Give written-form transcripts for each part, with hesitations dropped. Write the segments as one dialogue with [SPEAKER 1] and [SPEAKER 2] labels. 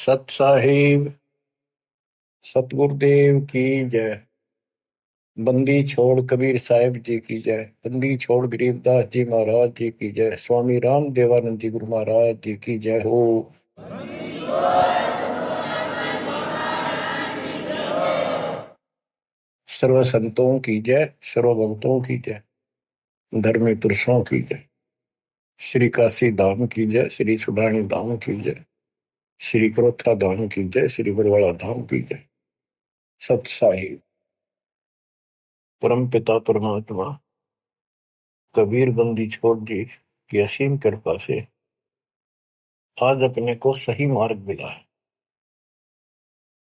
[SPEAKER 1] सत साहिब सतगुरुदेव की जय। बंदी छोड़ कबीर साहिब जी की जय। बंदी छोड़ गरीबदास जी महाराज जी की जय। स्वामी राम देवानंद जी गुरु महाराज जी की जय हो। सर्व संतों की जय, सर्व भक्तों की जय, धर्मी पुरुषों की जय। श्री काशी धाम की जय, श्री सुडानी धाम की जय, श्री क्रोथा धाम की जय, श्री बरवाड़ा धाम की जय। सत साहिब परम पिता परमात्मा कबीर बंदी छोड़ जी की असीम कृपा से आज अपने को सही मार्ग मिला है।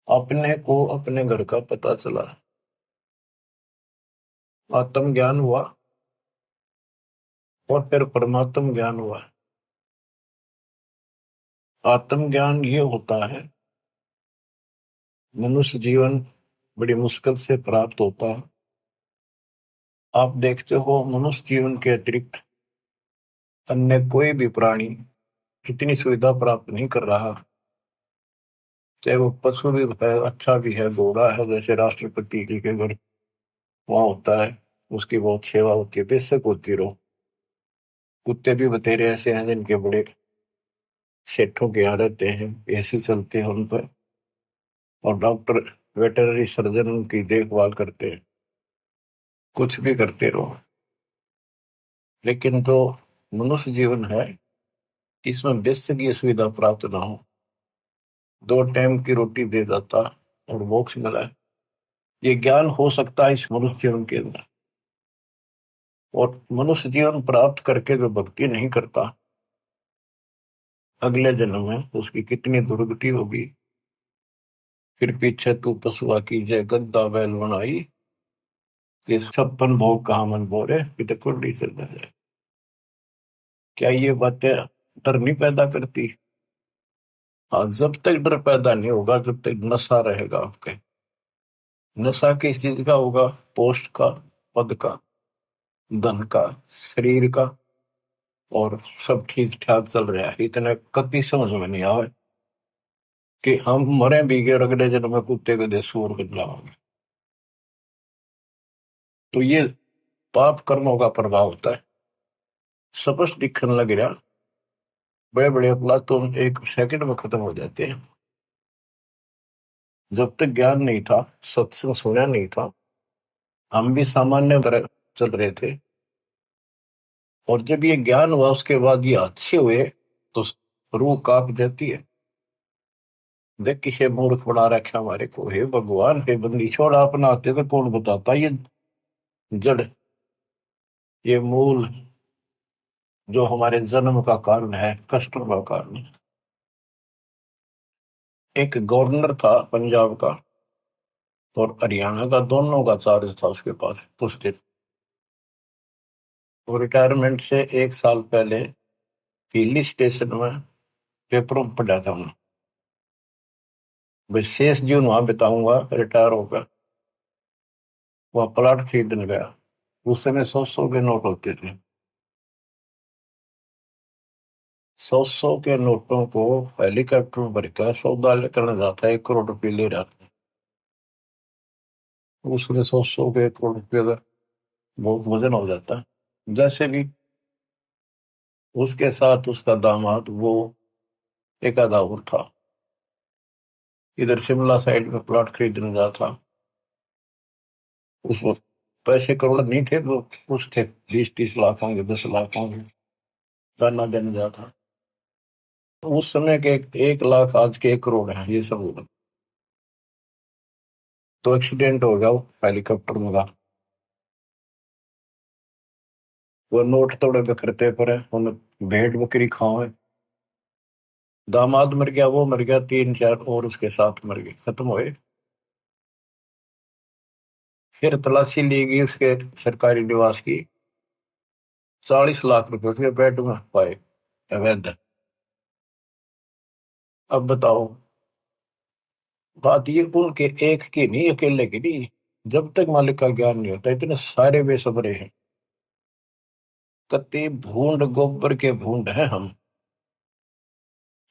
[SPEAKER 1] अपने को अपने घर का पता चला, आत्म ज्ञान हुआ और फिर परमात्म ज्ञान हुआ। आत्म ज्ञान ये होता है, मनुष्य जीवन बड़ी मुश्किल से प्राप्त होता है। आप देखते हो मनुष्य जीवन के अतिरिक्त अन्य कोई भी प्राणी इतनी सुविधा प्राप्त नहीं कर रहा। चाहे वो पशु भी है, अच्छा भी है, घोड़ा है, जैसे राष्ट्रपति जी के घर वहां होता है, उसकी बहुत सेवा होती है, बेशक होती रहो। कुत्ते भी बतेरे ऐसे हैं जिनके बड़े सेठों के यहाँ रहते हैं, ऐसे चलते हैं उन पर, और डॉक्टर वेटरनरी सर्जन उनकी देखभाल करते हैं। कुछ भी करते रहो, लेकिन जो मनुष्य जीवन है इसमें बेसिक ये सुविधा प्राप्त ना हो। 2 टाइम की रोटी दे देता और मोक्ष मिला है, ये ज्ञान हो सकता है इस मनुष्य जीवन के अंदर। और मनुष्य जीवन प्राप्त करके जो भक्ति नहीं करता, अगले जन्म में उसकी कितनी दुर्गति होगी। फिर पीछे तू पशुआ की जय गद्दा बैल बनाई, ये 56 भोग कहा मन बोरे पिता कुंडी चल जाए। क्या ये बातें डर नहीं पैदा करती? हाँ, जब तक डर पैदा नहीं होगा, जब तक नशा रहेगा आपके। नशा किस चीज का होगा? पोस्ट का, पद का, धन का, शरीर का, और सब ठीक ठाक चल रहा है, इतने कति समझ में नहीं आवे कि हम मरे भी गए और अगले जन्म में कुत्ते गधे सूअर बन जाओगे। तो ये पाप कर्मों का प्रभाव होता है, स्पष्ट दिखने लग रहा। बड़े बड़े अपराध तो 1 सेकंड में खत्म हो जाते हैं। जब तक ज्ञान नहीं था, सत्संग सुना नहीं था, हम भी सामान्य तरह चल रहे थे। और जब ये ज्ञान हुआ उसके बाद ये अच्छे हुए तो रूह कांप जाती है। देख किसे मूर्ख बना रखा हमारे को, हे भगवान, हे बंदी छोड़, अपना आते तो कौन बताता। ये जड़, ये मूल जो हमारे जन्म का कारण है, कष्टों का कारण है। एक गवर्नर था पंजाब का और हरियाणा का, दोनों का चार्ज था उसके पास उस दिन। वो रिटायरमेंट से 1 साल पहले हिली स्टेशन में पेपरों में पढ़ा था उन्होंने, विशेष जीवन वहां बिताऊंगा रिटायर होकर। वह प्लाट खरीदने गया। उस समय 100-100 के नोट होते थे। 100-100 के नोटों को हेलीकॉप्टर में भरकर सौदा करने जाता है, 1 करोड़ रुपये ले रहा था। उसमें 100-100 के 1 करोड़ रुपये का बहुत वजन हो जाता है। जैसे भी उसके साथ उसका दामाद, वो एक आधा और था, इधर शिमला साइड में प्लॉट खरीदने जाता। उस वक्त पैसे करोड़ नहीं थे तो कुछ थे, 20-30 लाख होंगे, 10 लाख होंगे, दाना देने जाता। उस समय के 1 लाख आज के 1 करोड़ है, ये सब होगा। तो एक्सीडेंट हो गया वो हेलीकॉप्टर में। वो नोट तोड़े बिखरते पड़े, उन्हें भेड़ बकरी खाओ। दामाद मर गया, वो मर गया, 3-4 और उसके साथ मर गए, खत्म हुए। फिर तलाशी ली गई उसके सरकारी निवास की, 40 लाख रुपए उसके बेड में पाए अवैध। अब बताओ, बात ये उनके एक की नहीं, अकेले की नहीं। जब तक मालिक का ज्ञान नहीं होता, इतने सारे बेसब्रे हैं। कति भूंड, गोबर के भूंड हैं हम।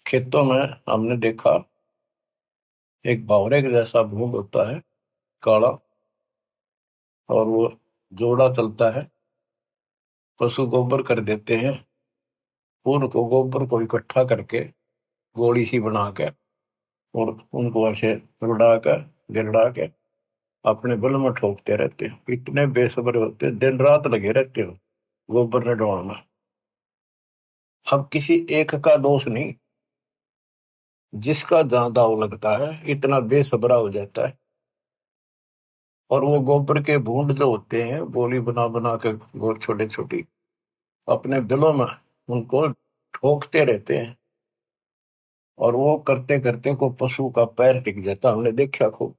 [SPEAKER 1] खेतों में हमने देखा एक भावरे के जैसा भूत होता है, काला, और वो जोड़ा चलता है। पशु गोबर कर देते हैं, उनको गोबर को इकट्ठा करके गोली सी बना के और उनको ऐसे रुड़ा कर गिरड़ा के अपने बल में ठोकते रहते हैं। इतने बेसब्र होते हैं, दिन रात लगे रहते हो गोबर ने ढोना। अब किसी एक का दोष नहीं, जिसका जहां दाव लगता है इतना बेसब्रा हो जाता है। और वो गोबर के बूंद जो होते हैं, गोली बना बना के गोल छोटे छोटी अपने बिलों में उनको ठोकते रहते हैं। और वो करते करते को पशु का पैर टिक जाता, हमने देखा खूब।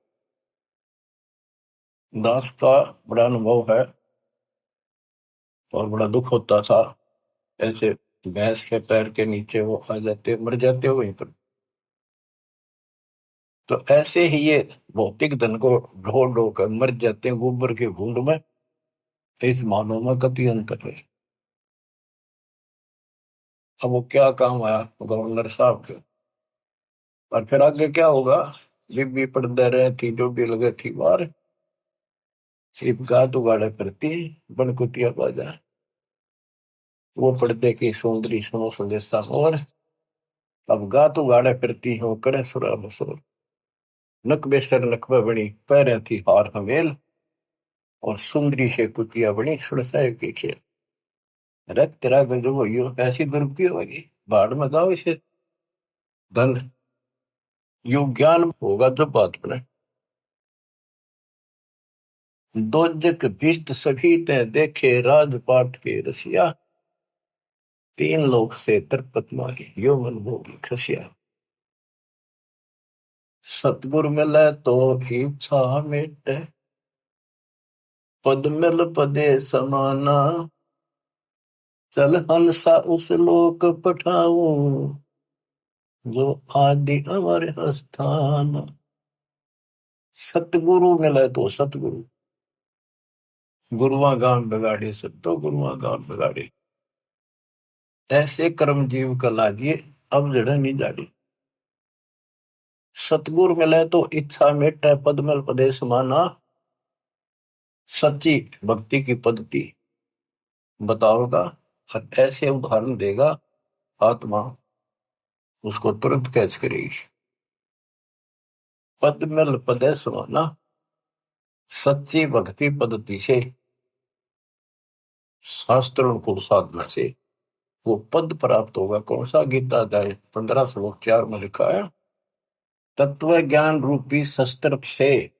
[SPEAKER 1] दास का बड़ा अनुभव है और बड़ा दुख होता था। ऐसे भैंस के पैर के नीचे वो आ जाते, मर जाते वहीं पर। तो ऐसे ही ये भौतिक धन को ढो ढो कर मर जाते हैं गोबर के बूंद में। इस मानव में कति अंतर है। अब वो क्या काम आया गवर्नर साहब के, और फिर आगे क्या होगा। बीबी पड़दे रहे थी, डोडी लगे थी बार, इब गात उगाड़े फिरती बनकुतिया बाजा। वो पर्दे की सौंदरी सुनो संदेशा और अब गात उगाड़े फिरती हो करे सुरा मसूर। नक बेसर नकबा बनी पैरे थी हार हवेल, और सुंदरी से कुतिया बनी सुरसाए की खेल। रख तेरा गंजो हो ऐसी दुर्गति होगी, बाढ़ में जाओ इसे धन। यु ज्ञान होगा जब बात बने। दोजक भिष्ट सभी ते देखे राजपाट के रसिया, तीन लोक से तरपत माही यो मन भोगी खसिया। सतगुर मिले तो इच्छा मिटे, पद मिल पदे समाना। चल हंसा उस लोक पठाऊं, जो आदि अमर स्थान। सतगुरु मिले तो सतगुरु, गुरुआ गाम बिगाड़े सब तो गुरुआ गाम बिगाड़े। ऐसे कर्म जीव का लागिए, अब जड़ नहीं जाड़ी। सतगुरु मिले तो इच्छा मिटे, पद मिल पदे समाना। सच्ची भक्ति की पद्धति बताओगा और ऐसे उदाहरण देगा, आत्मा उसको तुरंत कैच करेगी। पद मिल पदे समाना, सच्ची भक्ति पद्धति से, शास्त्र अनुकूल साधना से वो पद प्राप्त होगा। कौन सा? गीता अध्याय 15 श्लोक 4 में लिखा है, तत्व ज्ञान रूपी शस्त्र से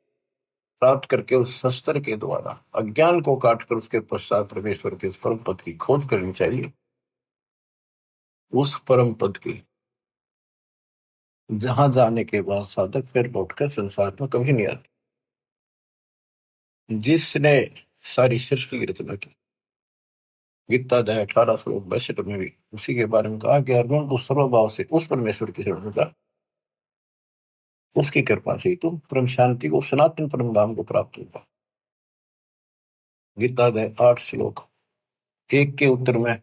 [SPEAKER 1] प्राप्त करके उस शस्त्र के द्वारा अज्ञान को काटकर उसके पश्चात परमेश्वर के परम पद की खोज करनी चाहिए। उस परम पद की जहां जाने के बाद साधक फिर लौटकर संसार में कभी नहीं आते। जिसने सारी सृष्टि की रचना की, गीता अध्याय 18 श्लोक 62 में भी उसी के बारे में कहा कि अर्जुन तू सर्वभाव से उस परमेश्वर की शरण जा, उसकी कृपा से तुम परम शांति को, सनातन परम धाम को प्राप्त होगा। गीता अध्याय 8 श्लोक 1 के उत्तर में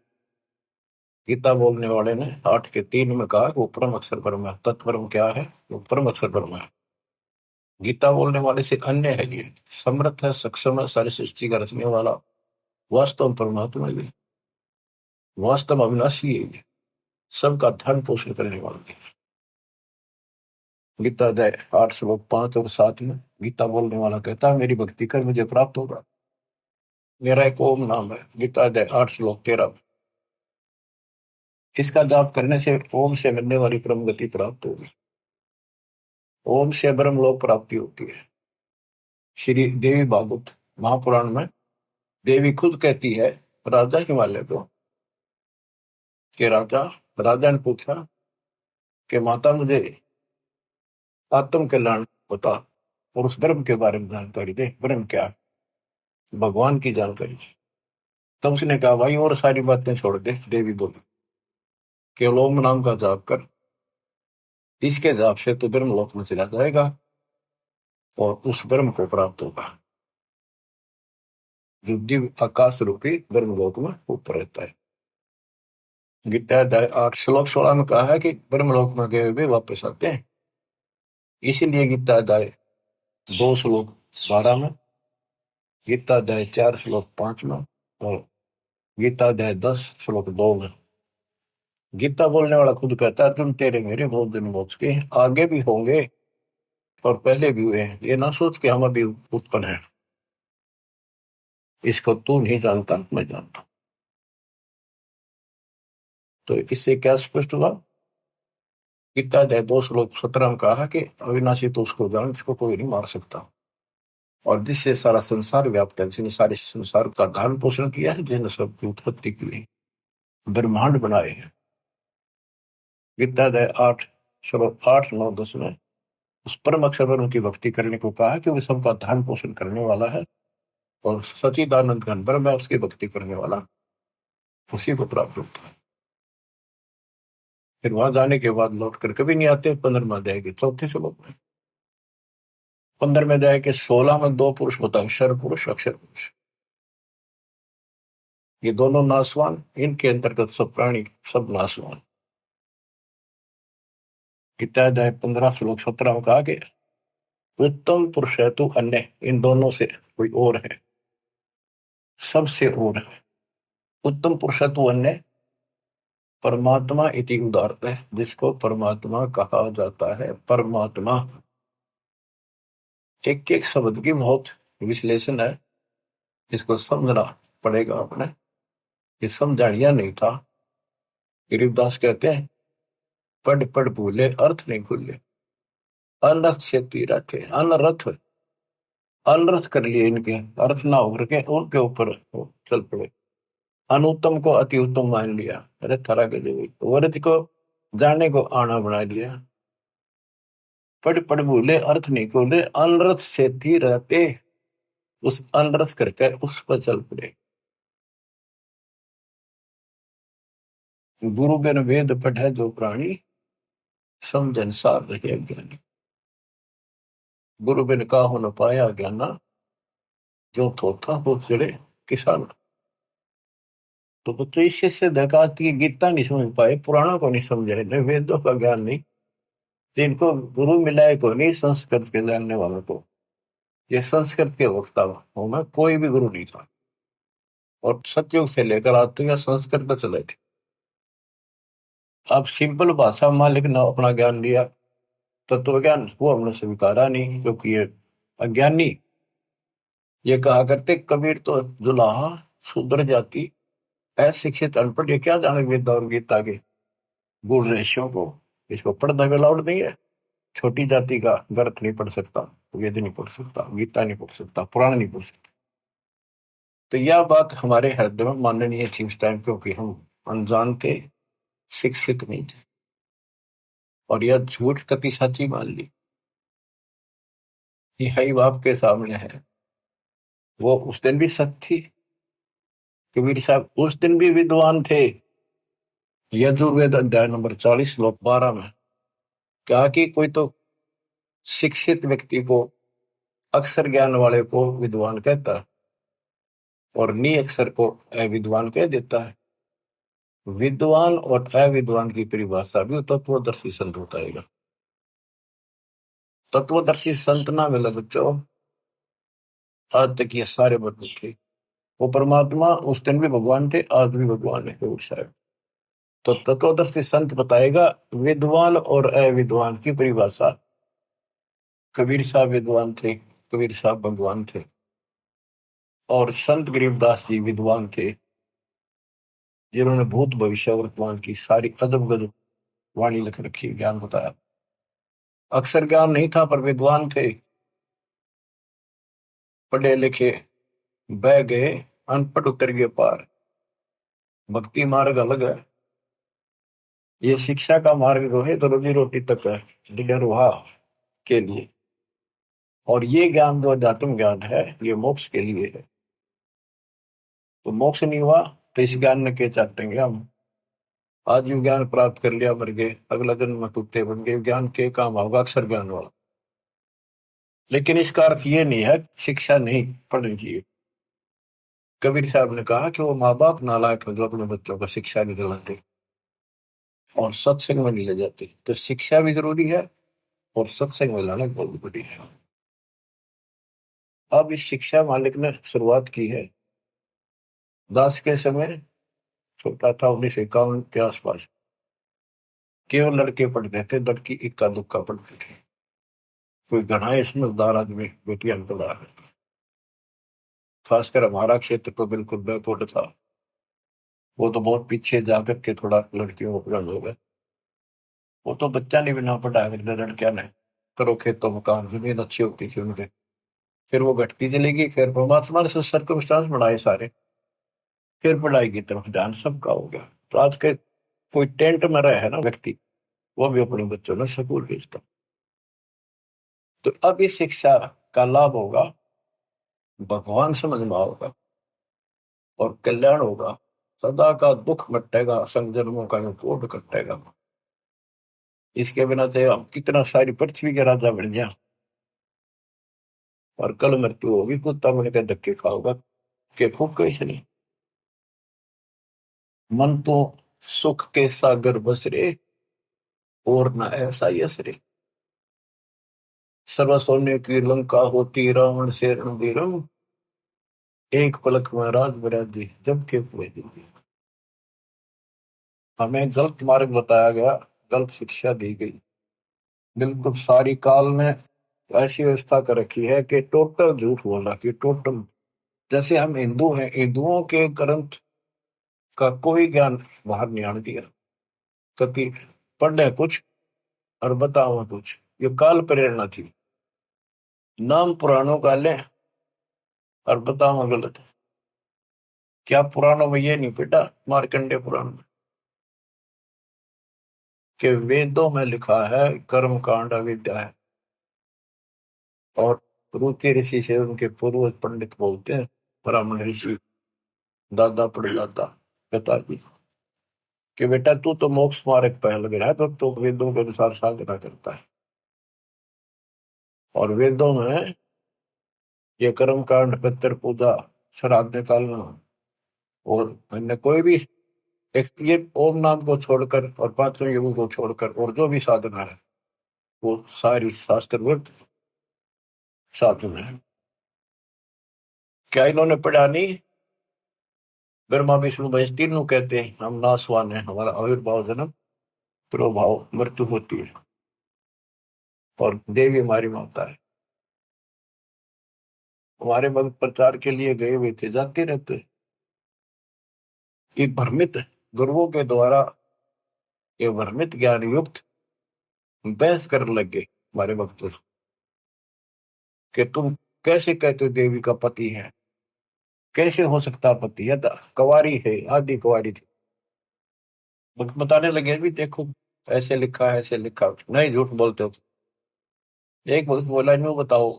[SPEAKER 1] गीता बोलने वाले ने 8 के 3 में कहा वो परम अक्षर ब्रह्म है। तत्परम क्या है? वो परम अक्षर ब्रह्म है। गीता बोलने वाले से अन्य है, ये समर्थ है, सक्षम है, सारी सृष्टि का रचने वाला वास्तव परमात्मा है, वास्तव अविनाशी है, ये सबका धर्म पोषण करने वाला है। गीता अध्याय 8 श्लोक 5 और 7 में गीता बोलने वाला कहता है मेरी भक्ति कर मुझे प्राप्त होगा। मेरा एक ओम नाम है। गीता अध्याय 8 श्लोक 13 में इसका जाप करने से ओम से मिलने वाली परम गति प्राप्त होगी। ओम से ब्रह्मलोक प्राप्ति होती है। श्री देवी भागवत महापुराण में देवी खुद कहती है राजा हिमालय को कि राजा ने पूछा कि माता मुझे आत्म कल्याण बता और उस ब्रह्म के बारे में जानकारी दे। ब्रह्म क्या है? भगवान की जानकारी। तब उसने कहा भाई और सारी बातें छोड़ दे। देवी बोली केवल ओम नाम का जाप कर, इसके जाप से तो ब्रह्मलोक में चला जाएगा और उस ब्रह्म को प्राप्त होगा जो दिव्य आकाश रूपी ब्रह्मलोक में ऊपर रहता है। गीता अध्याय 8 श्लोक 16 में कहा है कि ब्रह्मलोक में गए हुए वापस आते हैं। इसीलिए गीता अध्याय 2 श्लोक 12 में, गीता अध्याय 4 श्लोक 5 में, और गीता अध्याय 10 श्लोक 2 में गीता बोलने वाला खुद कहता है, तुम तेरे मेरे बहुत दिन मोक्ष के आगे भी होंगे और पहले भी हुए हैं। ये ना सोच के हम अभी उत्पन्न है, इसको तू नहीं जानता, मैं जानता। तो इससे क्या स्पष्ट हुआ? गीता अध्याय 2 श्लोक 17 में कहा कि अविनाशी तो उसको जान जिसको कोई नहीं मार सकता, और जिससे सारा संसार व्याप्त है, जिसने सारे संसार का धारण पोषण किया है, जिसने सबकी उत्पत्ति की है, ब्रह्मांड बनाए हैं। गीता अध्याय 8 श्लोक 8 9 10 में उस परम अक्षर पर उनकी भक्ति करने को कहा कि वो सबका धारण पोषण करने वाला है, और सचिदानंद घन ब्रह्म है, उसकी भक्ति करने वाला उसी को प्राप्त होता है। फिर वहां जाने के बाद लौट कर कभी नहीं आते। 15वें अध्याय के 4 श्लोक में, 15वें अध्याय के 16 में 2 पुरुष बताए, शर पुरुष अक्षर पुरुष। ये दोनों नासवान, इनके अंतर्गत सब प्राणी सब नासवान। गीता अध्याय 15 श्लोक 17 में कहा कि उत्तम पुरुष है तो अन्य, इन दोनों से कोई और है, सबसे और है। उत्तम पुरुष है तो अन्य परमात्मा इति उदारता है, जिसको परमात्मा कहा जाता है। परमात्मा एक एक शब्द की बहुत विश्लेषण है, इसको समझना पड़ेगा अपने। ये समझानिया नहीं था। गरीबदास कहते हैं, पढ़ पढ़ भूले अर्थ नहीं खुले, अनर्थ खेती रहते। अनर्थ अनर्थ कर लिए, इनके अर्थ ना होकर के उनके ऊपर चल पड़े। अनुत्तम को अति उत्तम मान लिया, अरे थारा गजब। वर्थ को जाने को आना बना लिया। पढ़ पढ़ भूले अर्थ नहीं खोले, अनर्थ खेती रहते, उस अनर्थ करके उस पर चल पड़े। गुरु बिन वेद पढ़े जो प्राणी, समझन सार रहे अज्ञानी। गुरु बिन काहू न पाया ज्ञाना, जो थोथा हो चिड़े किसान। तो बच्चों इससे से देखा कि गीता नहीं समझ पाए, पुराणों को नहीं समझे, न वेदों का ज्ञान नहीं, तो इनको गुरु मिला है को नहीं, संस्कृत के जानने वालों को। ये संस्कृत के वक्ता हूं मैं, कोई भी गुरु नहीं था। और सतयुग से लेकर आज तक संस्कृत चले थे। अब सिंपल भाषा में मालिक ने अपना ज्ञान दिया, तत्व ज्ञान, वो हमने स्वीकारा नहीं, क्योंकि ये अज्ञानी। ये कहा करते कबीर तो जुलाहा शूद्र जाति, अशिक्षित अनपढ़, ये क्या जाने वेद और गीता के गुण रहस्यों को। इसको पढ़ना भी अलाउड नहीं है। छोटी जाति का ग्रंथ नहीं पढ़ सकता, वेद नहीं पढ़ सकता, गीता नहीं पढ़ सकता, पुराण नहीं पढ़ सकता। तो यह बात हमारे हृदय में माननीय थी उस टाइम, क्योंकि हम अनजान थे, शिक्षित नहीं थे, और यह झूठ कति सच्ची मान ली। यही बाप के सामने है। वो उस दिन भी सत्य थी। कबीर साहब उस दिन भी विद्वान थे। यजुर्वेद अध्याय नंबर 40 श्लोक 12 में कहा कि कोई तो शिक्षित व्यक्ति को, अक्षर ज्ञान वाले को विद्वान कहता है, और नी अक्षर को अविद्वान कह देता है। विद्वान और अविद्वान की परिभाषा भी तत्वदर्शी संत बताएगा। तत्वदर्शी संत ना मिला बच्चों, आज तक ये सारे बदले थे। वो परमात्मा उस दिन भी भगवान थे, आज भी भगवान है कबीर साहब। तो तत्वदर्शी संत बताएगा विद्वान और अविद्वान की परिभाषा। कबीर साहब विद्वान थे, कबीर साहब भगवान थे, और संत गरीबदास जी विद्वान थे, जिन्होंने भूत भविष्य वर्तमान की सारी अजब गजब वाणी लिख रखी, ज्ञान बताया। अक्षर ज्ञान नहीं था पर विद्वान थे, पढ़े लिखे बह गए, अनपढ़ उतर गए पार। भक्ति मार्ग अलग है, ये शिक्षा का मार्ग जो है तो रोजी रोटी तक है, निर्वाह के लिए। और ये ज्ञान जो अध्यात्म ज्ञान है, ये मोक्ष के लिए है। तो मोक्ष नहीं हुआ तो इस ज्ञान में क्या चाहते हम? आज ये ज्ञान प्राप्त कर लिया, मर गए, अगला जन्म में कुत्ते बन गए, ज्ञान के काम होगा अक्षर ज्ञान वाला। लेकिन इसका अर्थ ये नहीं है शिक्षा नहीं पढ़नी चाहिए। कबीर साहब ने कहा कि वो माँ बाप नालायक है जो अपने बच्चों को शिक्षा नहीं दिलाते और सत्संग में नहीं ले जाते। तो शिक्षा भी जरूरी है और सत्संग में लाना बहुत बड़ी है। अब इस शिक्षा मालिक ने शुरुआत की है। दास के समय छोटा था, 1951 के आसपास, केवल लड़के पढ़ते थे, लड़की इक्का दुक्का पढ़ते थे। कोई घना समझदार आदमी बेटियां में पढ़ा है। खासकर हमारा क्षेत्र तो बिल्कुल बैकवर्ड था। वो तो बहुत पीछे जाकर के थोड़ा लड़कियों को पढ़ाने हो गए। वो तो बच्चा नहीं बिना पढ़ाया करते लड़कियां ने। करो खेतों में काम, जमीन अच्छी होती थी उनके। फिर वो घटती चलेगी, फिर परमात्मा ने सर्कमस्टांस बढ़ाए सारे, फिर पढ़ाई की तरफ ध्यान सबका हो गया। तो आज के कोई टेंट में रहे है ना व्यक्ति, वो भी अपने बच्चों ने स्कूल भेजता। तो अब इस शिक्षा का लाभ होगा, भगवान समझ में होगा और कल्याण होगा। सदा का दुख मिटेगा, संजन्मों का कोट कटेगा। इसके बिना तो हम कितना सारी पृथ्वी के राजा बन गया, और कल मृत्यु होगी, कुत्ता बन के धक्के खाओगा के फूक कैसे नहीं। मन तो सुख के सागर बसरे, और न ऐसा यसरे। सर्व सोने की लंका होती, रावण से रणधीरम। एक पलक में राज बरादी, जब के हुए दी। हमें गलत मार्ग बताया गया, गलत शिक्षा दी गई। बिल्कुल सारी काल ने ऐसी व्यवस्था कर रखी है कि टोटल झूठ बोला कि टोटल। जैसे हम हिंदू हैं, हिंदुओं के ग्रंथ का कोई ज्ञान बाहर नहीं आने दिया। कति पढ़े कुछ और बताओ कुछ, ये काल प्रेरणा थी। नाम पुराणों का लें और बताओ गलत। क्या पुराणों में ये नहीं बेटा, मार्कंडे पुराण में, कि वेदों में लिखा है कर्म कांड अविद्या है। और रुचि ऋषि से उनके पूर्वज पंडित बोलते हैं, ब्राह्मण ऋषि, दादा परदादा पिताजी, कि बेटा तू तो मोक्ष मार्ग पे लग रहा है, तो वेदों के अनुसार साधना करता है। और वेदों में ये कर्म कांड, पितृ पूजा, श्राद्ध निकालना, और अन्य कोई भी एक ये ओम नाम को छोड़कर और पांचों युगों को छोड़कर और जो भी साधना है, वो सारी शास्त्रविद साधना है। क्या इन्होंने पढ़ा नहीं? ब्रह्मा विष्णु महेश तीनों कहते हैं हम नासवान है, हमारा आविर्भाव जन्म प्रभाव मृत्यु होती है, और देवी हमारी माता है। हमारे भक्त प्रचार के लिए गए हुए थे, जाते रहते। एक भ्रमित गुरुओं के द्वारा ये भ्रमित ज्ञान युक्त बहस करने लग गए हमारे भक्तों से, कि तुम कैसे कहते हो देवी का पति है, कैसे हो सकता पति है, कुंवारी है, आदि कुंवारी थी। भक्त बताने लगे भी देखो ऐसे लिखा है, ऐसे लिखा है। नहीं, झूठ बोलते हो। एक भक्त बोला, इन्हों बताओ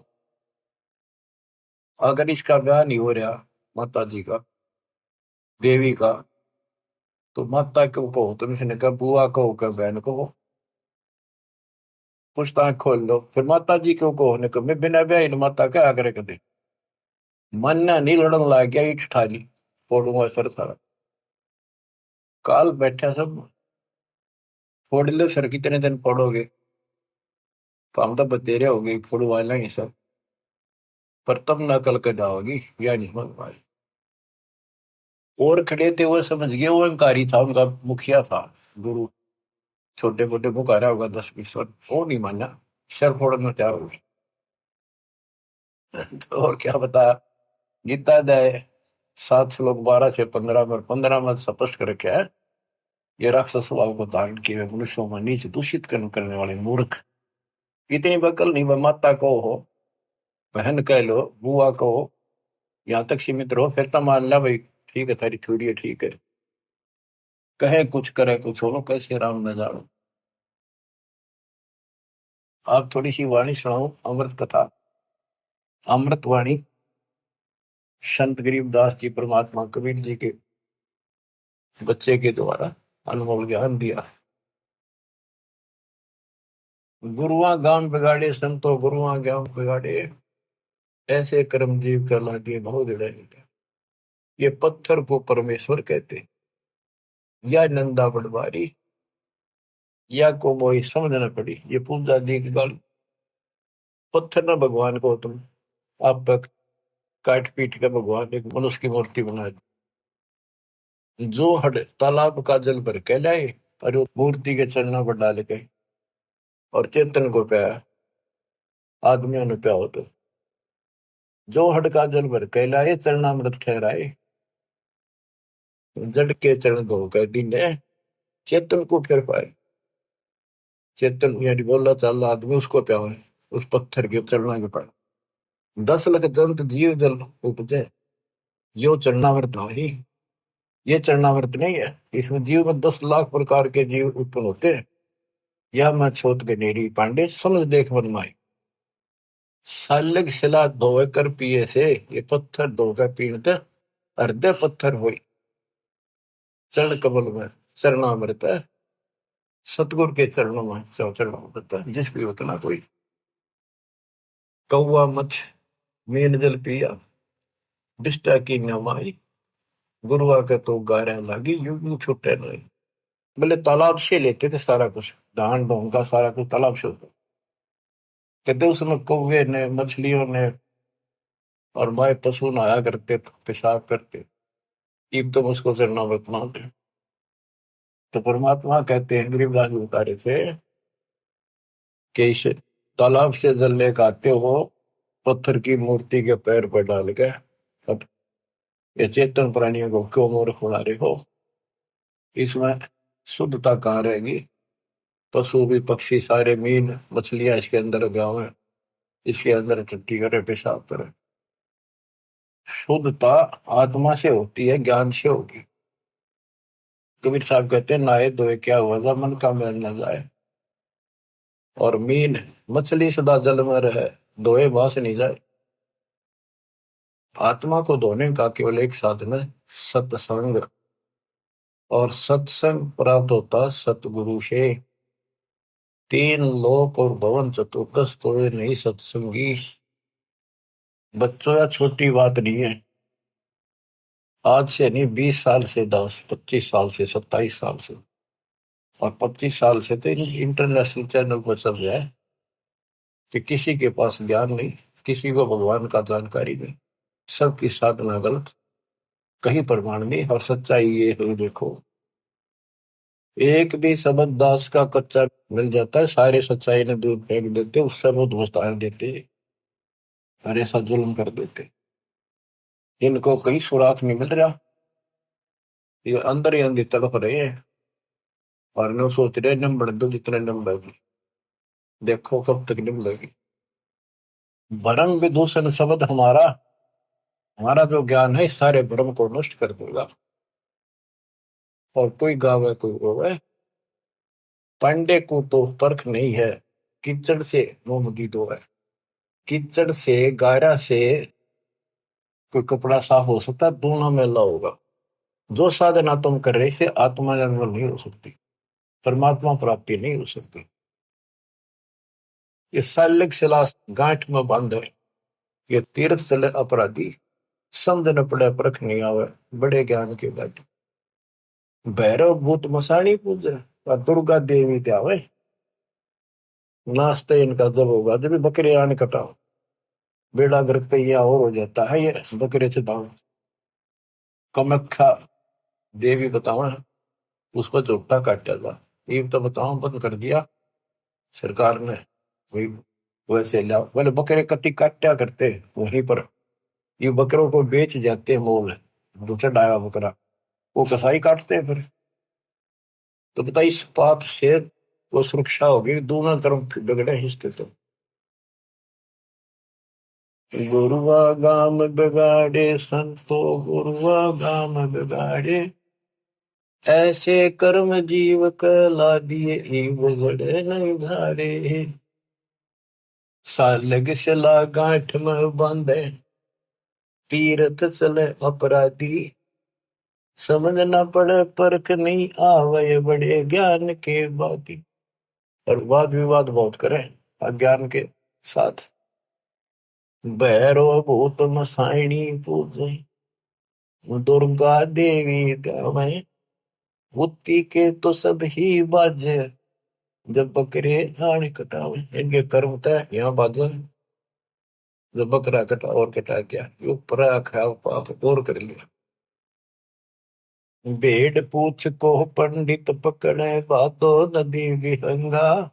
[SPEAKER 1] अगर इसका ब्याह नहीं हो रहा माता जी का, देवी का, तो माता क्यों कहो तुम? इसने कहा बुआ कहो, क्या बहन कहो, पुछताछ खोल लो। फिर माता जी क्यों कहो? ने कहा मैं बिना ब्याह माता क्या आग्रह कर दे। मन ना नहीं लड़न लग गया, ईट ठाली फोड़ूंगा सर सारा। काल बैठा सब, फोड़ लो सर, कितने दिन फोड़ोगे? तो हम तो बतेरे हो गई, फोड़वा लेंगे सब, पर तब ना कल के जाओगी, या नहीं समझ पाए। और खड़े थे वो समझ गए, वो अहंकारी था, उनका मुखिया था गुरु, छोटे मोटे पुकारा होगा 10-20 वर्ष, वो नहीं माना, सर फोड़ना तैयार हो गए। तो और क्या बताया? गीता अध्याय 7 श्लोक 12 से 15 में, 15 में स्पष्ट कर रखा है, ये राक्षस स्वभाव को धारण किए हुए मनुष्यों में नीच दूषित कर्म करने वाले मूर्ख, इतनी बकल नहीं, वह माता को हो, बहन कह लो, बुआ को हो, यहाँ तक सीमित रहो, फिर तो मान ला भाई ठीक है, तेरी थोड़ी है, ठीक है। कहे कुछ करे कुछ हो, कैसे राम न जानो। आप थोड़ी सी वाणी सुनाओ, अमृत कथा, अमृत वाणी, संत गरीबदास जी परमात्मा कबीर जी के बच्चे के द्वारा अनुभव ज्ञान दिया। गुरुआ गांव बिगाड़े संतो, गुरुआ गांव बिगाड़े, ऐसे कर्म जीव कहला दिए बहुत जड़े। ये पत्थर को परमेश्वर कहते, या नंदा पटवारी, या को मोई समझ न पड़ी, ये पूजा दी की गाली। पत्थर ना भगवान को तुम आप तक काट पीट के भगवान एक मनुष्य की मूर्ति बना दी। जो हड तालाब का जल भर के लाए और वो मूर्ति के चरणों पर डाल के और चेतन को पाया, आदमियों ने पाया हो तो जो हड का जल भर के लाए चरणामृत ठहराए, जड़ के चरण धो कर दीने चेतन को फिर पाए। चेतन यानी बोला चाला आदमी उसको प्या है, उस पत्थर के चरणों के पाए। 10 लाख जंत जीव जल उपजे, यो चरणामृत नहीं। ये चरणामृत नहीं है, इसमें जीव में 10 लाख प्रकार के जीव उत्पन्न होते हैं। यह मैं छोट गनेरी पांडे समझ देख मन माई। सालग शिला धोए कर पिए से, ये पत्थर धोकर पीते हृदय पत्थर हुई। चरण कमल में चरणामृत है, सतगुरु के चरणों में चरणामृत है। जिस भी उतना कोई कौवा मछ मीन जल पिया, बिष्टा की नमाई, गुरुआ के तो गारा लागी, यूं यूं छूटे नहीं। बोले तालाब से लेते थे सारा कुछ, धान ढोंग का सारा कुछ तालाब से होता। कहते उसमें कौवे ने मछलियों ने और माए पशु नहाया करते पेशाब करते, ईब तो उसको चरणामृत मानते। तो परमात्मा कहते हैं, गरीबदास जी बता रहे थे कि इस तालाब से जल लेकर आते हो, पत्थर की मूर्ति के पैर पर डाल के, अब ये चेतन प्राणियों को क्यों मूर्ख बना रहे हो? इसमें शुद्धता कहाँ रहेगी? पशु भी पक्षी सारे मीन मछलियां इसके अंदर गाँव है, इसके अंदर टट्टी करे पेशाब करे। शुद्धता आत्मा से होती है, ज्ञान से होगी। कबीर साहब कहते हैं, नहाए धोए क्या हुआ, मन का मैल न जाए। और मीन मछली सदा जल में रहे, धोए बास नहीं जाए। आत्मा को धोने का केवल एक साधन है, सत्संग। और सत्संग प्राप्त होता सतगुरु से। 3 लोक और भवन चतुर्दश तो ये नहीं सत्संगी। बच्चों या छोटी बात नहीं है। आज से नहीं, 20 साल से 10 25 साल से 27 साल से और 25 साल से तो इंटरनेशनल चैनल पर सब है कि किसी के पास ज्ञान नहीं, किसी को भगवान का जानकारी नहीं, सबकी साधना गलत, कहीं प्रमाण नहीं। और सच्चाई ये है, देखो एक भी शब्द दास का कच्चा मिल जाता है, सारे सच्चाई ने दूर फेंक देते, उससे बहुत विस्तार देते और ऐसा जुल्म कर देते। इनको कहीं सुराख नहीं मिल रहा, ये अंदर ही अंदर तड़प रहे हैं और न सोच रहे निम बढ़ दो, जितने निम बढ़ेगी देखो कब तक निम लगी। भरम विदूषण शब्द हमारा, हमारा जो ज्ञान है सारे भ्रम को नष्ट कर देगा। और कोई गावे कोई रोवे, पांडे को तो परख नहीं है, कीचड़ से मोहम्मदी दो है। कीचड़ से गारा से कोई कपड़ा साफ हो सकता, दोनों मेला होगा। जो साधना तुम कर रहे से आत्मा निर्मल नहीं हो सकती, परमात्मा प्राप्ति नहीं हो सकती। ये सालिक शिला गांठ में बंद है, ये तीर्थ चले अपराधी, समझ न पड़े परख नहीं आवे, बड़े ज्ञान के बाद। भैरव भूत मसाणी पूजे और दुर्गा देवी त्यावे, नाश्ते इनका जब होगा जब बकरे आने कटाओ, बेड़ा गर्क पे यह और हो जाता है। ये बकरे चटाओ, कमख्या देवी बताओ, उसको जोटा काटा था, ये तो बताओ बंद कर दिया सरकार ने। वही वैसे लाओ, बोले बकरे कति काटा करते वहीं पर, ये बकरों को बेच जाते मोल, दूसरा डाया बकरा वो कसाई काटते हैं फिर। तो बता इस पाप से वो सुरक्षा होगी, दोनों तरफ बिगड़े हिस्से। तो गुरुआ गाम बिगाड़े संतो, गुरुआ गाम बिगाड़े, ऐसे कर्म जीव कला दिए जड़े नहीं धारे। सालग शिला गांठ में बांधे, तीर्थ चले अपराधी, समझ न पड़े परख नहीं आवे, बड़े ज्ञान के बाती। और वाद विवाद बहुत करें अज्ञान के साथ। भैरव भूत मसाइणी पूजे, दुर्गा देवी देवे, बुद्धि के तो सब ही बाजे, जब बकरे आने कटावे। इनके कर्म तय यहाँ बाजे, जो बकरा कटा और कटा दिया, यो परा खाया पाप और कर लिया। भेड़ पूछ को पंडित पकड़े, बातो नदी विहंगा।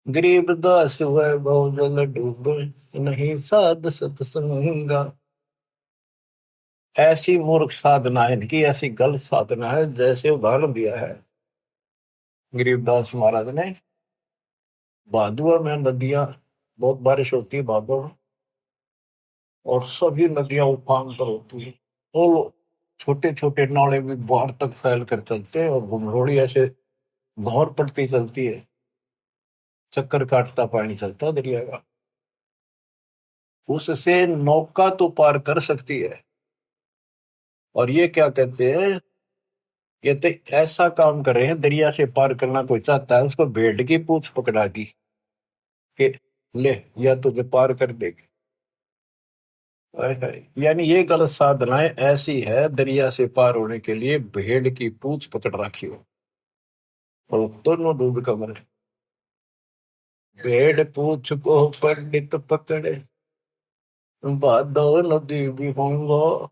[SPEAKER 1] गरीब दास हुए बहुजन डूबे, नहीं साध सत्संगा। ऐसी मूर्ख साधना है इनकी, ऐसी गलत साधना है। जैसे उदाहरण दिया है गरीबदास महाराज ने, भादुआ में नदियां, बहुत बारिश होती है भादुआ में, और सभी नदियां उफान पर होती है, और छोटे छोटे नाले भी बाहर तक फैल कर चलते हैं, और घुमरोड़ी ऐसे भौर पड़ती चलती है, चक्कर काटता पानी चलता दरिया का। उससे नौका तो पार कर सकती है। और ये क्या कहते हैं, ये तो ऐसा काम कर रहे हैं, दरिया से पार करना कोई चाहता है उसको भेड़ की पूंछ पकड़ा दी कि ले, या तुझे पार कर देगी। हाय हाय। यानी ये गलत साधनाएं ऐसी है, दरिया से पार होने के लिए भेड़ की पूंछ पकड़ रखी हो, और दोनों डूब कर मरे। भेड़ पूंछ को पंडित पकड़े, बादो नदी भी होंगो।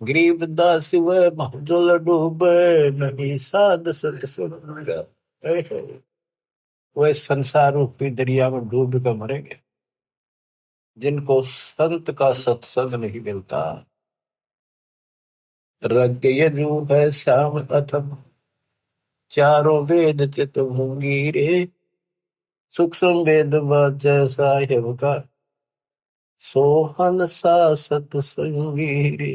[SPEAKER 1] गरीब दास वह भजल डूबे, नहीं साध सत्संगा। हाय हाय। वह संसार रूपी दरिया में डूब कर मरेंगे जिनको संत का सत्संग नहीं मिलता। रग यजु है श्याम अथम, चारों वेद चित भूंगी रे। सूक्ष्म वेद बाचै साहेब का, सोहन सा सत्संगी रे।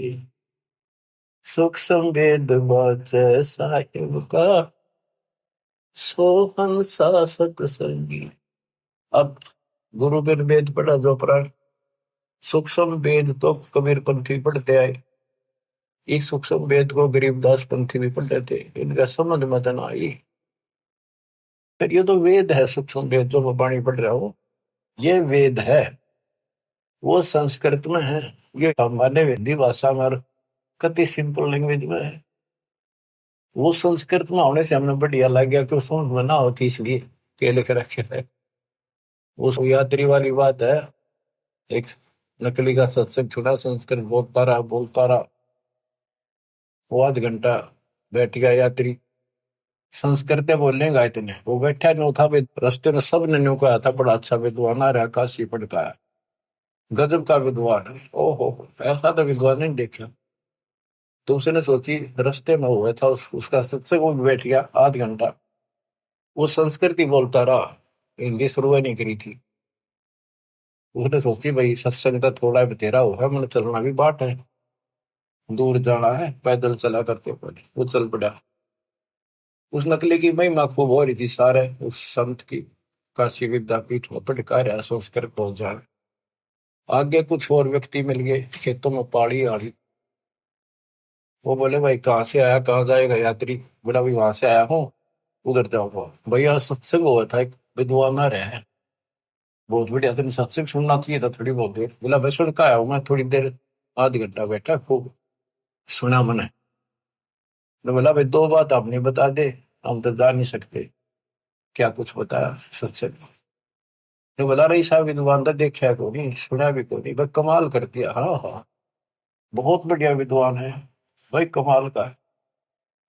[SPEAKER 1] सूक्ष्म वेद बाचै साहेब का, सोहन सा सत्संगी। अब गुरु बिन वेद पढ़ा जो प्राण, सूक्ष्म वेद तो कबीर पंथी पढ़ते आए, इस सूक्ष्म वेद को गरीबदास पंथी भी पढ़ते थे, इनका समझ मत न आई। फिर ये तो वेद है, सूक्ष्म वेद जो मैं वाणी पढ़ रहा हूं, ये वेद है, वो संस्कृत में है, ये हमारे हिंदी भाषा में कति सिंपल लैंग्वेज में है। वो संस्कृत में होने से हमने बढ़िया लग गया कि समझ में ना होती, इसलिए के लिख रखे है। वो यात्री वाली बात है, एक नकली का सत्संग छुड़ा, संस्कृत बोलता रहा, वो आध घंटा बैठ गया यात्री, संस्कृत बोलेगा इतने, वो बैठा नहीं था भी, रस्ते में सब ने न्यू कहा था बड़ा अच्छा विद्वान आ रहा, काशी पढ़ता है, गजब का विद्वान है। ओहो, ऐसा तो विद्वान नहीं देखा। तो उसने सोची, रास्ते में हुआ था उसका सत्संग, वो बैठ गया आध घंटा, वो संस्कृत ही बोलता रहा, हिंदी शुरू नहीं करी थी। उसने सोची भाई सत्संग तो थोड़ा बतेरा होगा, मैंने चलना भी बाट है, दूर जाना है, पैदल चला करते पहले वो चल पड़ा। उस नकली की महिमा खूब हो रही थी सारे उस संत की, काशी विद्यापीठ में पढ़का रहा संस्कृत पहुंच जाए। आगे कुछ और व्यक्ति मिल गए खेतों में पाड़ी आड़ी, वो बोले भाई कहाँ से आया, कहाँ जाएगा यात्री, बोला भाई वहां से आया हूँ, उधर जाऊंगा। भैया सत्संग हुआ था, एक विद्वान आ रहे हैं, बहुत बढ़िया, तुम सत्संग सुनना चाहिए था थोड़ी बहुत देर। बोला भाई सुन का आया हूँ मैं, थोड़ी देर, आध घंटा बैठा, खूब सुना मैंने। तो बोला भाई दो बात आप नहीं बता दे, हम तो जा नहीं सकते, क्या कुछ बताया सत्संग। तो बोला रही साहब विद्वान तो देखा को नहीं, सुना भी को नहीं, भाई कमाल कर दिया, हाँ हाँ बहुत बढ़िया विद्वान है भाई, कमाल का है।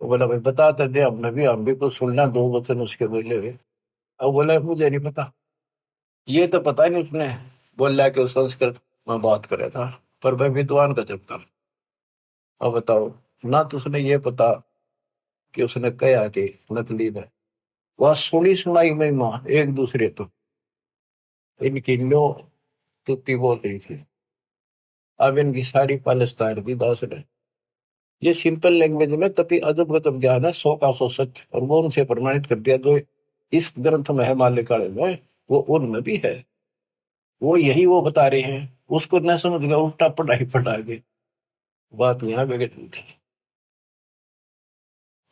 [SPEAKER 1] तो बोला भाई बताते दे, हम भी कुछ सुनना, दो वचन उसके बोले हुए। अब बोला मुझे नहीं पता, ये तो पता नहीं उसने बोला कि वो संस्कृत में बात करे था, पर भाई विद्वान का जब कर। अब बताओ, ना तो उसने ये पता कि उसने कहा कि नकली ने, वह सुनी सुनाई महिमा एक दूसरे तो इनकी लो तुत्ती बोल रही थी। अब इनकी सारी पाकिस्तान दी दास ने, ये सिंपल लैंग्वेज में कति अजब गजब ज्ञान है, सौ का सौ सच, और वो उनसे प्रमाणित कर दिया जो इस ग्रंथ में है माल्यकाल में, वो उनमें भी है, वो यही वो बता रहे हैं। उसको न समझ गया, उल्टा पढ़ाई पढ़ा के बात यहाँ बिगड़ रही थी।